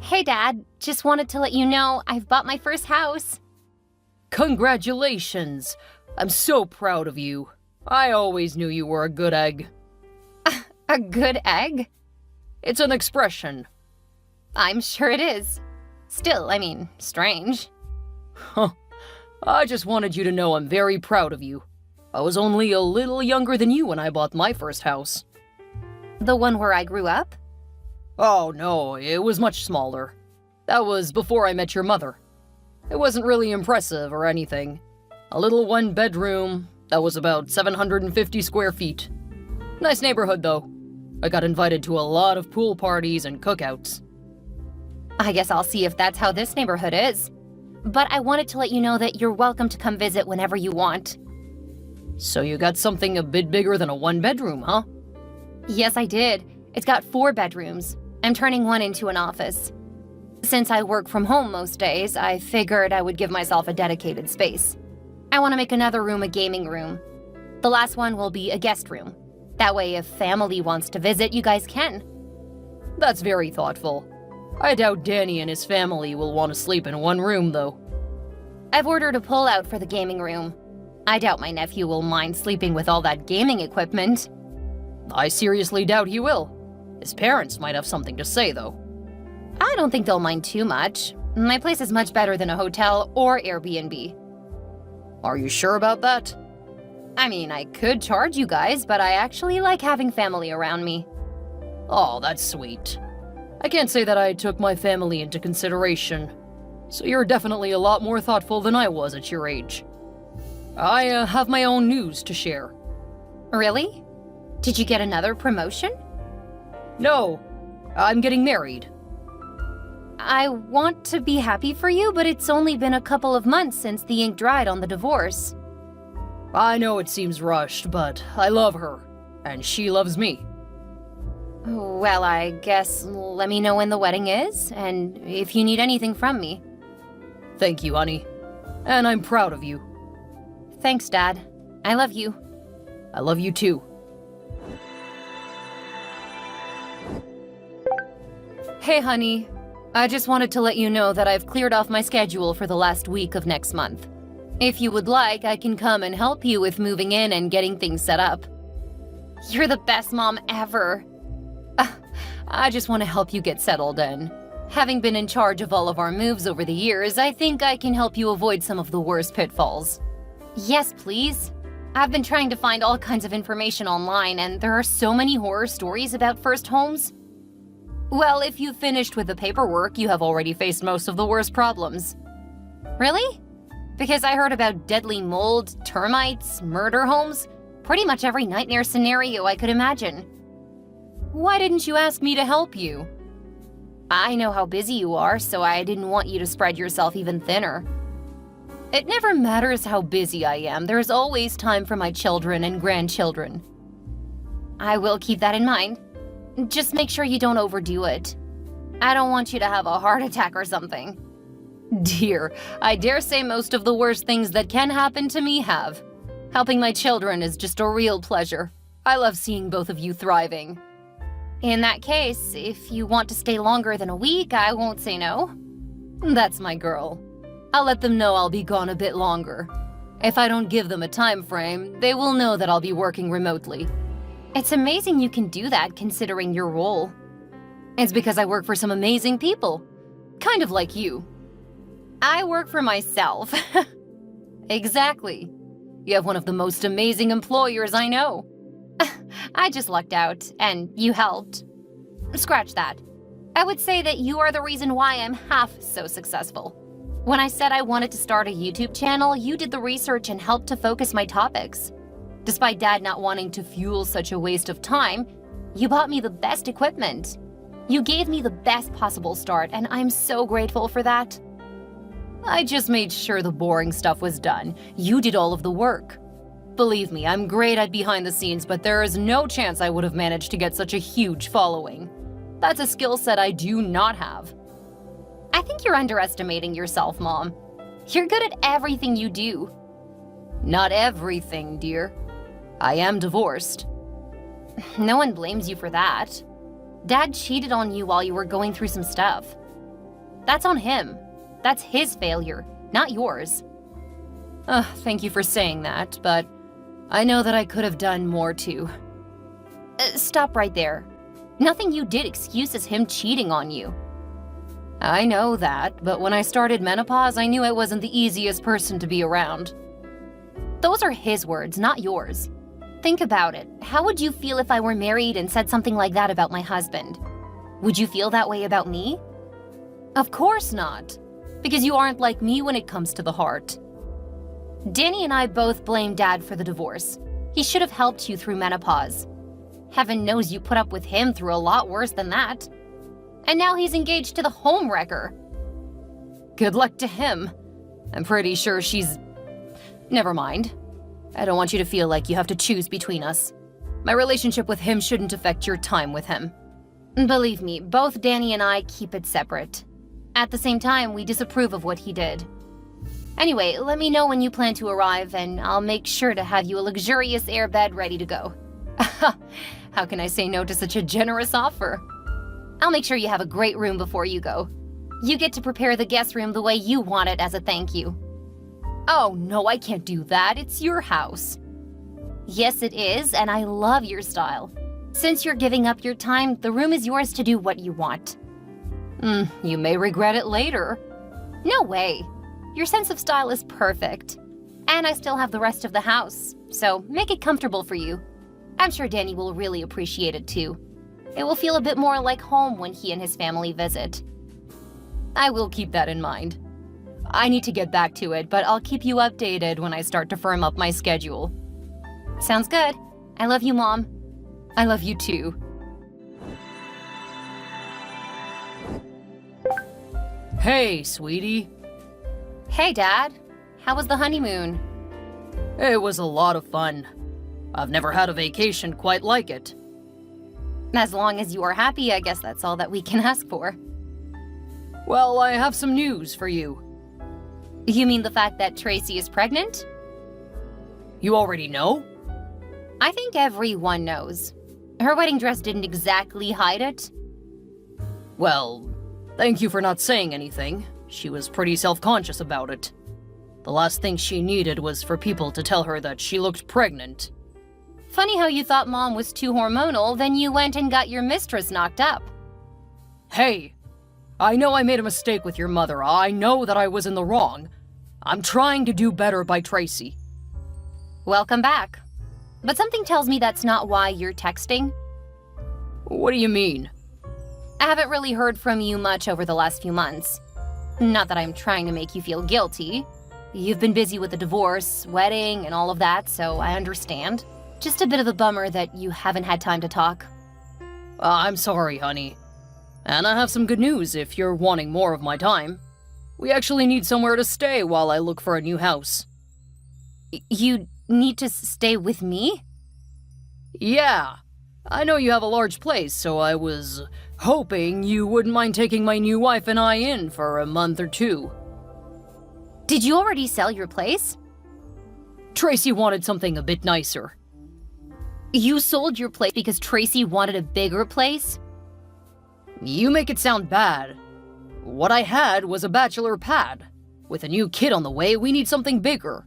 Hey, Dad. Just wanted to let you know I've bought my first house. Congratulations! I'm so proud of you. I always knew you were a good egg. A good egg? It's an expression. I'm sure it is. Still, strange. Huh. I just wanted you to know I'm very proud of you. I was only a little younger than you when I bought my first house. The one where I grew up? Oh no, it was much smaller. That was before I met your mother. It wasn't really impressive or anything. A little one-bedroom that was about 750 square feet. Nice neighborhood, though. I got invited to a lot of pool parties and cookouts. I guess I'll see if that's how this neighborhood is. But I wanted to let you know that you're welcome to come visit whenever you want. So you got something a bit bigger than a one-bedroom, huh? Yes, I did. It's got 4 bedrooms. I'm turning one into an office. Since I work from home most days, I figured I would give myself a dedicated space. I want to make another room a gaming room. The last one will be a guest room. That way, if family wants to visit, you guys can. That's very thoughtful. I doubt Danny and his family will want to sleep in one room, though. I've ordered a pull-out for the gaming room. I doubt my nephew will mind sleeping with all that gaming equipment. I seriously doubt he will. His parents might have something to say, though. I don't think they'll mind too much. My place is much better than a hotel or Airbnb. Are you sure about that? I could charge you guys, but I actually like having family around me. Oh, that's sweet. I can't say that I took my family into consideration, so you're definitely a lot more thoughtful than I was at your age. I have my own news to share. Really? Did you get another promotion? No, I'm getting married. I want to be happy for you, but it's only been a couple of months since the ink dried on the divorce. I know it seems rushed, but I love her, and she loves me. Well, I guess let me know when the wedding is, and if you need anything from me. Thank you, honey. And I'm proud of you. Thanks, Dad. I love you. I love you too. Hey, honey. I just wanted to let you know that I've cleared off my schedule for the last week of next month. If you would like, I can come and help you with moving in and getting things set up. You're the best mom ever. I just want to help you get settled in. Having been in charge of all of our moves over the years, I think I can help you avoid some of the worst pitfalls. Yes, please. I've been trying to find all kinds of information online, and there are so many horror stories about first homes. Well, if you've finished with the paperwork, you have already faced most of the worst problems. Really? Because I heard about deadly mold, termites, murder homes, pretty much every nightmare scenario I could imagine. Why didn't you ask me to help you? I know how busy you are, so I didn't want you to spread yourself even thinner. It never matters how busy I am, there's always time for my children and grandchildren. I will keep that in mind. Just make sure you don't overdo it. I don't want you to have a heart attack or something. Dear, I dare say most of the worst things that can happen to me have. Helping my children is just a real pleasure. I love seeing both of you thriving. In that case, if you want to stay longer than a week, I won't say no. That's my girl. I'll let them know I'll be gone a bit longer. If I don't give them a time frame, they will know that I'll be working remotely. It's amazing you can do that considering your role. It's because I work for some amazing people. Kind of like you. I work for myself. Exactly. You have one of the most amazing employers I know. I just lucked out, and you helped. Scratch that. I would say that you are the reason why I'm half so successful. When I said I wanted to start a YouTube channel, you did the research and helped to focus my topics. Despite Dad not wanting to fuel such a waste of time, you bought me the best equipment. You gave me the best possible start, and I'm so grateful for that. I just made sure the boring stuff was done. You did all of the work. Believe me, I'm great at behind the scenes, but there is no chance I would have managed to get such a huge following. That's a skill set I do not have. I think you're underestimating yourself, Mom. You're good at everything you do. Not everything, dear. I am divorced. No one blames you for that. Dad cheated on you while you were going through some stuff. That's on him. That's his failure, not yours. Thank you for saying that, but I know that I could have done more too. Stop right there. Nothing you did excuses him cheating on you. I know that, but when I started menopause, I knew I wasn't the easiest person to be around. Those are his words, not yours. Think about it. How would you feel if I were married and said something like that about my husband? Would you feel that way about me? Of course not, because you aren't like me when it comes to the heart. Danny and I both blame Dad for the divorce. He should have helped you through menopause. Heaven knows you put up with him through a lot worse than that. And now he's engaged to the homewrecker. Good luck to him. I'm pretty sure she's... Never mind. I don't want you to feel like you have to choose between us. My relationship with him shouldn't affect your time with him. Believe me, both Danny and I keep it separate. At the same time, we disapprove of what he did. Anyway, let me know when you plan to arrive, and I'll make sure to have you a luxurious airbed ready to go. How can I say no to such a generous offer? I'll make sure you have a great room before you go. You get to prepare the guest room the way you want it as a thank you. Oh, no, I can't do that. It's your house. Yes, it is, and I love your style. Since you're giving up your time, the room is yours to do what you want. You may regret it later. No way. Your sense of style is perfect. And I still have the rest of the house, so make it comfortable for you. I'm sure Danny will really appreciate it too. It will feel a bit more like home when he and his family visit. I will keep that in mind. I need to get back to it, but I'll keep you updated when I start to firm up my schedule. Sounds good. I love you, Mom. I love you too. Hey, sweetie. Hey, Dad. How was the honeymoon? It was a lot of fun. I've never had a vacation quite like it. As long as you are happy, I guess that's all that we can ask for. Well, I have some news for you. You mean the fact that Tracy is pregnant? You already know? I think everyone knows. Her wedding dress didn't exactly hide it. Well, thank you for not saying anything. She was pretty self-conscious about it. The last thing she needed was for people to tell her that she looked pregnant. Funny how you thought Mom was too hormonal, then you went and got your mistress knocked up. Hey, I know I made a mistake with your mother. I know that I was in the wrong. I'm trying to do better by Tracy. Welcome back. But something tells me that's not why you're texting. What do you mean? I haven't really heard from you much over the last few months. Not that I'm trying to make you feel guilty. You've been busy with the divorce, wedding, and all of that, so I understand. Just a bit of a bummer that you haven't had time to talk. I'm sorry, honey. And I have some good news if you're wanting more of my time. We actually need somewhere to stay while I look for a new house. You need to stay with me? Yeah. I know you have a large place, so I was hoping you wouldn't mind taking my new wife and I in for a month or two. Did you already sell your place? Tracy wanted something a bit nicer. You sold your place because Tracy wanted a bigger place? You make it sound bad. What I had was a bachelor pad. With a new kid on the way, we need something bigger.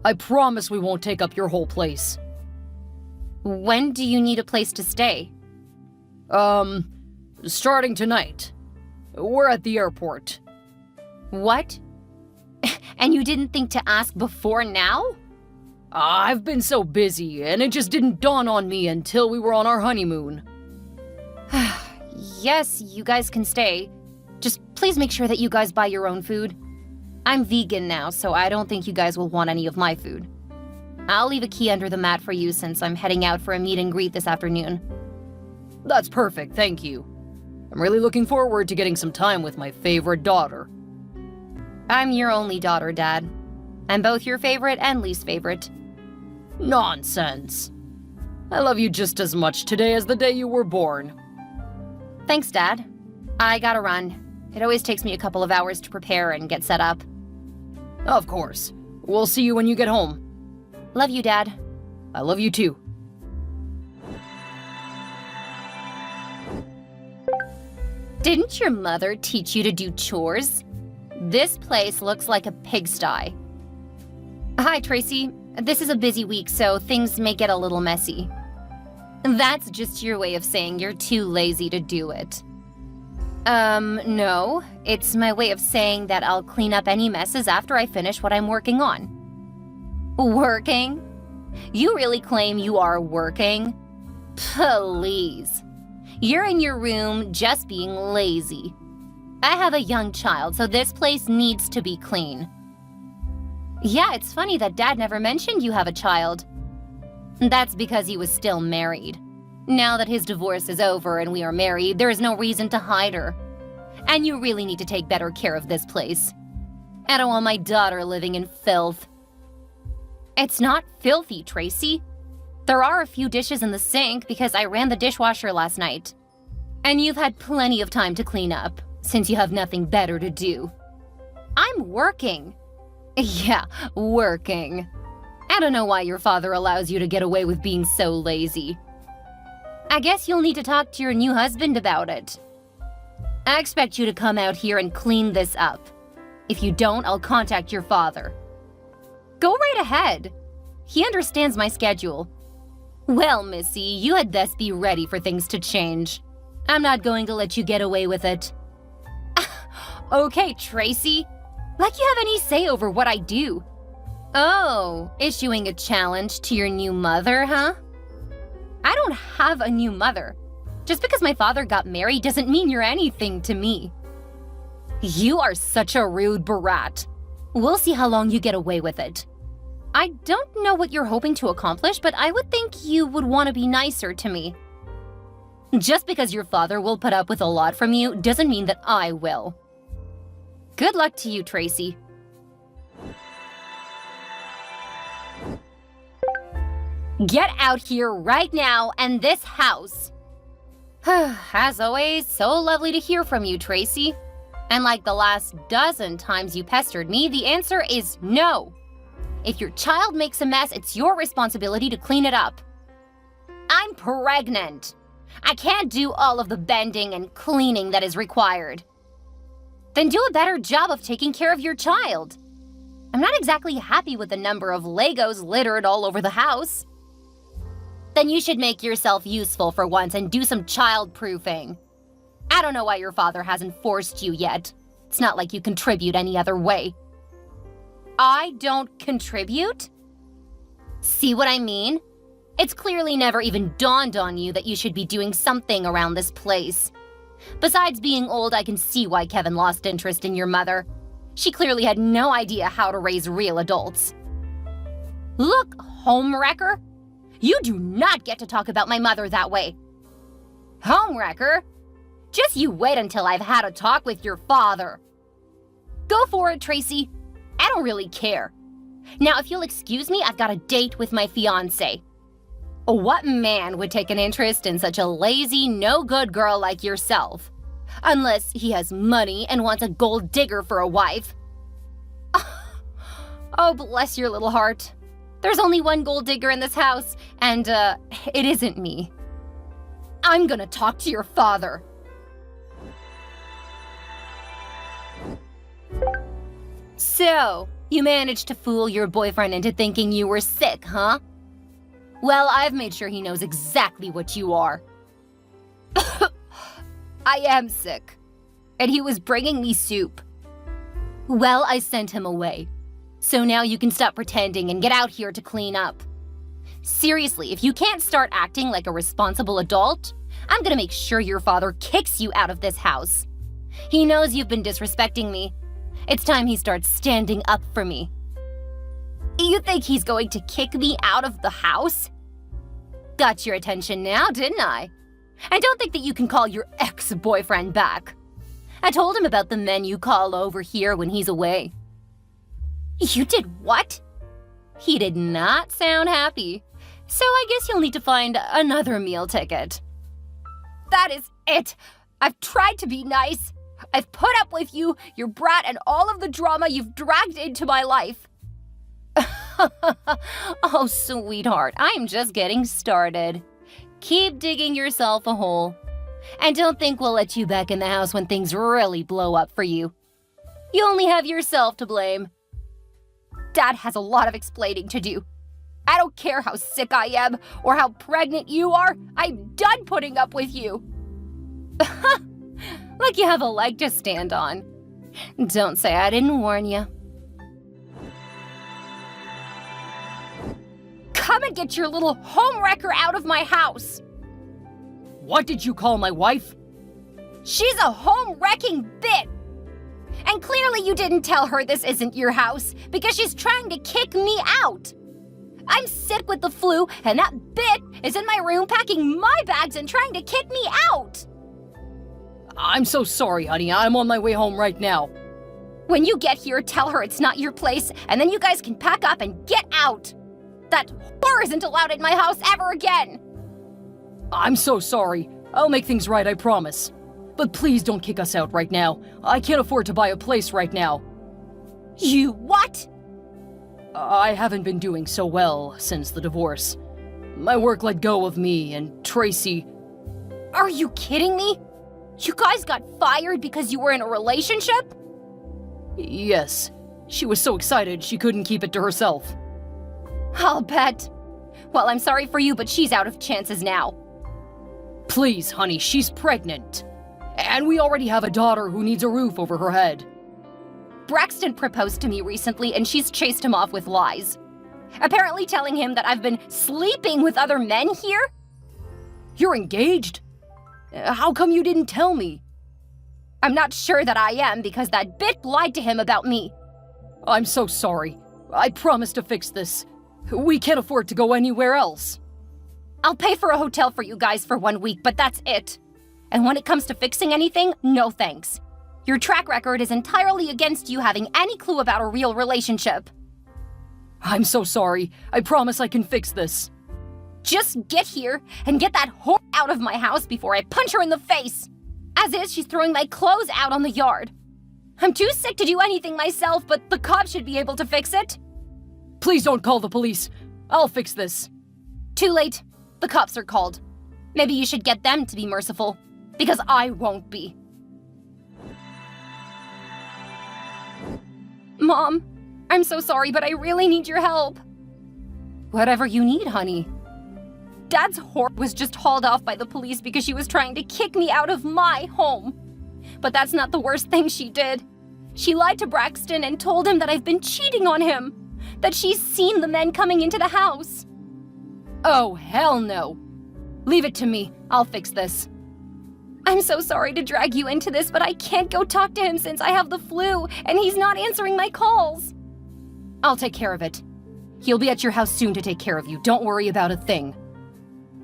I promise we won't take up your whole place. When do you need a place to stay? Starting tonight. We're at the airport. What? And you didn't think to ask before now? I've been so busy, and it just didn't dawn on me until we were on our honeymoon. Yes, you guys can stay. Just please make sure that you guys buy your own food. I'm vegan now, so I don't think you guys will want any of my food. I'll leave a key under the mat for you since I'm heading out for a meet and greet this afternoon. That's perfect, thank you. I'm really looking forward to getting some time with my favorite daughter. I'm your only daughter, Dad. I'm both your favorite and least favorite. Nonsense. I love you just as much today as the day you were born. Thanks, Dad. I gotta run. It always takes me a couple of hours to prepare and get set up. Of course. We'll see you when you get home. Love you, Dad. I love you too. Didn't your mother teach you to do chores? This place looks like a pigsty. Hi, Tracy. This is a busy week, so things may get a little messy. That's just your way of saying you're too lazy to do it. No. It's my way of saying that I'll clean up any messes after I finish what I'm working on. Working? You really claim you are working? Please. You're in your room just being lazy. I have a young child, so this place needs to be clean. Yeah, it's funny that Dad never mentioned you have a child. That's because he was still married. Now that his divorce is over and we are married, there is no reason to hide her. And you really need to take better care of this place. I don't want my daughter living in filth. It's not filthy, Tracy. There are a few dishes in the sink because I ran the dishwasher last night. And you've had plenty of time to clean up, since you have nothing better to do. I'm working. Yeah, working. I don't know why your father allows you to get away with being so lazy. I guess you'll need to talk to your new husband about it. I expect you to come out here and clean this up. If you don't, I'll contact your father. Go right ahead. He understands my schedule. Well, Missy, you had best be ready for things to change. I'm not going to let you get away with it. Okay, Tracy. Like you have any say over what I do. Oh, issuing a challenge to your new mother, huh? I don't have a new mother. Just because my father got married doesn't mean you're anything to me. You are such a rude brat. We'll see how long you get away with it. I don't know what you're hoping to accomplish, but I would think you would want to be nicer to me. Just because your father will put up with a lot from you doesn't mean that I will. Good luck to you, Tracy. Get out here right now and this house. As always, so lovely to hear from you, Tracy. And like the last dozen times you pestered me, the answer is no. If your child makes a mess, it's your responsibility to clean it up. I'm pregnant. I can't do all of the bending and cleaning that is required. Then do a better job of taking care of your child. I'm not exactly happy with the number of Legos littered all over the house. Then you should make yourself useful for once and do some child-proofing. I don't know why your father hasn't forced you yet. It's not like you contribute any other way. I don't contribute? See what I mean? It's clearly never even dawned on you that you should be doing something around this place. Besides being old, I can see why Kevin lost interest in your mother. She clearly had no idea how to raise real adults. Look, homewrecker, you do not get to talk about my mother that way. Homewrecker? Just you wait until I've had a talk with your father. Go for it, Tracy. I don't really care. Now, if you'll excuse me, I've got a date with my fiancé. What man would take an interest in such a lazy, no-good girl like yourself? Unless he has money and wants a gold digger for a wife. Oh, bless your little heart. There's only one gold digger in this house, and, it isn't me. I'm gonna talk to your father. So, you managed to fool your boyfriend into thinking you were sick, huh? Well, I've made sure he knows exactly what you are. I am sick. And he was bringing me soup. Well, I sent him away. So now you can stop pretending and get out here to clean up. Seriously, if you can't start acting like a responsible adult, I'm gonna make sure your father kicks you out of this house. He knows you've been disrespecting me. It's time he starts standing up for me. You think he's going to kick me out of the house? Got your attention now, didn't I? And don't think that you can call your ex-boyfriend back. I told him about the men you call over here when he's away. You did what? He did not sound happy. So I guess you'll need to find another meal ticket. That is it. I've tried to be nice. I've put up with you, your brat, and all of the drama you've dragged into my life. Oh, sweetheart, I'm just getting started. Keep digging yourself a hole. And don't think we'll let you back in the house when things really blow up for you. You only have yourself to blame. Dad has a lot of explaining to do. I don't care how sick I am or how pregnant you are. I'm done putting up with you. Like you have a leg to stand on. Don't say I didn't warn you. Come and get your little homewrecker out of my house. What did you call my wife? She's a home-wrecking bit. And clearly you didn't tell her this isn't your house because she's trying to kick me out. I'm sick with the flu, and that bit is in my room packing my bags and trying to kick me out. I'm so sorry, honey. I'm on my way home right now. When you get here, tell her it's not your place, and then you guys can pack up and get out. That whore isn't allowed in my house ever again. I'm so sorry. I'll make things right, I promise. But please don't kick us out right now. I can't afford to buy a place right now. You what? I haven't been doing so well since the divorce. My work let go of me, and Tracy... Are you kidding me? You guys got fired because you were in a relationship? Yes. She was so excited she couldn't keep it to herself. I'll bet. Well, I'm sorry for you, but she's out of chances now. Please, honey, she's pregnant. And we already have a daughter who needs a roof over her head. Braxton proposed to me recently, and she's chased him off with lies. Apparently telling him that I've been sleeping with other men here? You're engaged? How come you didn't tell me? I'm not sure that I am because that bitch lied to him about me. I'm so sorry. I promise to fix this. We can't afford to go anywhere else. I'll pay for a hotel for you guys for 1 week, but that's it. And when it comes to fixing anything, no thanks. Your track record is entirely against you having any clue about a real relationship. I'm so sorry. I promise I can fix this. Just get here and get that whore out of my house before I punch her in the face. As is, she's throwing my clothes out on the yard. I'm too sick to do anything myself, but the cops should be able to fix it. Please don't call the police. I'll fix this. Too late. The cops are called. Maybe you should get them to be merciful, because I won't be. Mom, I'm so sorry, but I really need your help. Whatever you need, honey. Dad's whore was just hauled off by the police because she was trying to kick me out of my home. But that's not the worst thing she did. She lied to Braxton and told him that I've been cheating on him, that she's seen the men coming into the house. Oh, hell no. Leave it to me. I'll fix this. I'm so sorry to drag you into this, but I can't go talk to him since I have the flu, and he's not answering my calls. I'll take care of it. He'll be at your house soon to take care of you. Don't worry about a thing.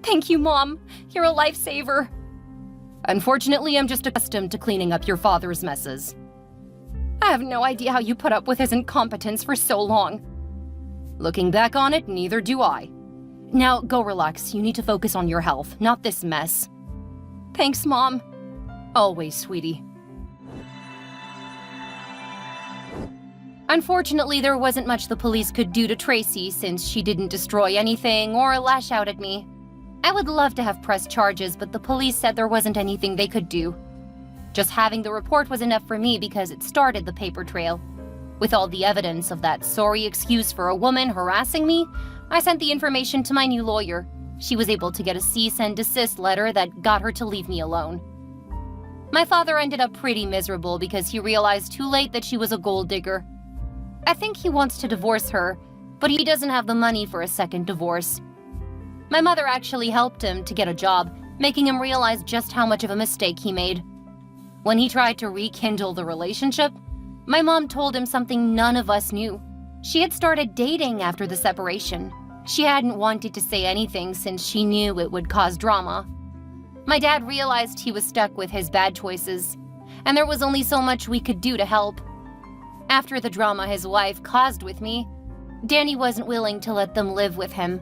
Thank you, Mom. You're a lifesaver. Unfortunately, I'm just accustomed to cleaning up your father's messes. I have no idea how you put up with his incompetence for so long. Looking back on it, neither do I. Now, go relax. You need to focus on your health, not this mess. Thanks, Mom. Always, sweetie. Unfortunately, there wasn't much the police could do to Tracy since she didn't destroy anything or lash out at me. I would love to have pressed charges, but the police said there wasn't anything they could do. Just having the report was enough for me because it started the paper trail. With all the evidence of that sorry excuse for a woman harassing me, I sent the information to my new lawyer. She was able to get a cease and desist letter that got her to leave me alone. My father ended up pretty miserable because he realized too late that she was a gold digger. I think he wants to divorce her, but he doesn't have the money for a second divorce. My mother actually helped him to get a job, making him realize just how much of a mistake he made. When he tried to rekindle the relationship, my mom told him something none of us knew. She had started dating after the separation. She hadn't wanted to say anything since she knew it would cause drama. My dad realized he was stuck with his bad choices, and there was only so much we could do to help. After the drama his wife caused with me, Danny wasn't willing to let them live with him.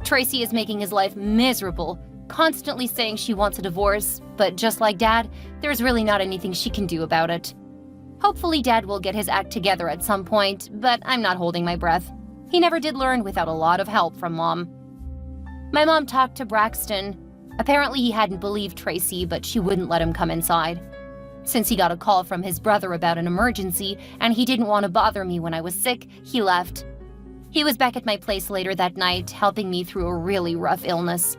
Tracy is making his life miserable, constantly saying she wants a divorce, but just like Dad, there's really not anything she can do about it. Hopefully Dad will get his act together at some point, but I'm not holding my breath. He never did learn without a lot of help from Mom. My mom talked to Braxton, Apparently he hadn't believed Tracy, but she wouldn't let him come inside. Since he got a call from his brother about an emergency and he didn't want to bother me when I was sick, he left. He was back at my place later that night, helping me through a really rough illness.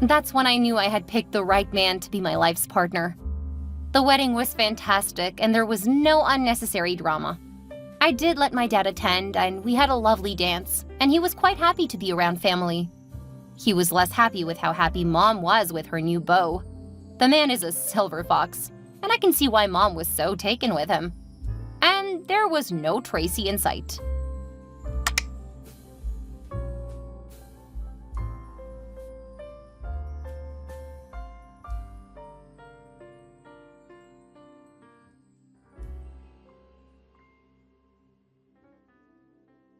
That's when I knew I had picked the right man to be my life's partner. The wedding was fantastic, and there was no unnecessary drama. I did let my dad attend, and we had a lovely dance, and he was quite happy to be around family. He was less happy with how happy Mom was with her new beau. The man is a silver fox, and I can see why Mom was so taken with him. And there was no Tracy in sight.